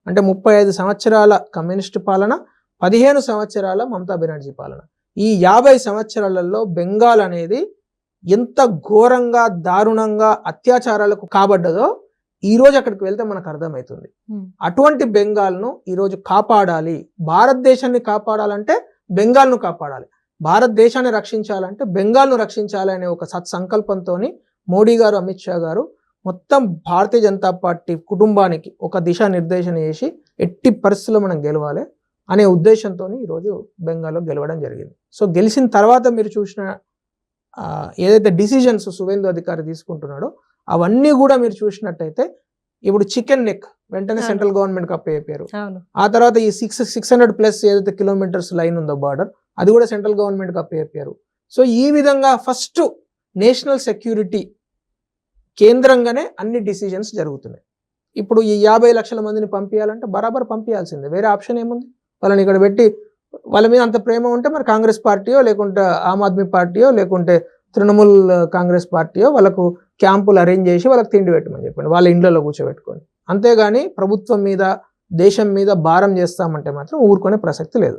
అంటే 35 సంవత్సరాల కమ్యూనిస్టు పాలన, 15 సంవత్సరాల మమతా బెనర్జీ పాలన. ఈ 50 సంవత్సరాలలో బెంగాల్ అనేది ఎంత ఘోరంగా దారుణంగా అత్యాచారాలకు కాబడ్డదో ఈరోజు అక్కడికి వెళ్తే మనకు అర్థమవుతుంది. అటువంటి బెంగాల్ను ఈరోజు కాపాడాలి. భారతదేశాన్ని కాపాడాలంటే బెంగాల్ను కాపాడాలి, భారతదేశాన్ని రక్షించాలంటే బెంగాల్ను రక్షించాలి అనే ఒక సత్సంకల్పంతో మోడీ గారు, అమిత్ షా గారు మొత్తం భారతీయ జనతా పార్టీ కుటుంబానికి ఒక దిశానిర్దేశం చేసి ఎట్టి పరిస్థితుల్లో మనం గెలవాలి అనే ఉద్దేశంతో ఈరోజు బెంగాల్లో గెలవడం జరిగింది. సో గెలిచిన తర్వాత మీరు చూసిన ఏదైతే డిసిజన్స్ సువేందు అధికారి తీసుకుంటున్నాడో అవన్నీ కూడా మీరు చూసినట్టయితే ఇప్పుడు చికెన్ నెక్ వెంటనే సెంట్రల్ గవర్నమెంట్కి అప్పయ్యారు. ఆ తర్వాత ఈ 600+ ఏదైతే కిలోమీటర్స్ లైన్ ఉందో బార్డర్, అది కూడా సెంట్రల్ గవర్నమెంట్కి అప్పయ్యారు. సో ఈ విధంగా ఫస్ట్ నేషనల్ సెక్యూరిటీ కేంద్రంగానే అన్ని డిసిజన్స్ జరుగుతున్నాయి. ఇప్పుడు ఈ 50 లక్షల మందిని పంపించాలంటే బరాబర్ పంపించాల్సిందే, వేరే ఆప్షన్ ఏముంది? వాళ్ళని ఇక్కడ పెట్టి వాళ్ళ మీద అంత ప్రేమ ఉంటే మరి కాంగ్రెస్ పార్టీయో లేకుంటే ఆమ్ ఆద్మీ పార్టీయో లేకుంటే తృణమూల్ కాంగ్రెస్ పార్టీయో వాళ్ళకు క్యాంపులు అరేంజ్ చేసి వాళ్ళకి తిండి పెట్టమని చెప్పండి, వాళ్ళ ఇండ్లలో కూర్చోబెట్టుకొని. అంతేగాని ప్రభుత్వం మీద, దేశం మీద భారం చేస్తామంటే మాత్రం ఊరుకునే ప్రసక్తి లేదు.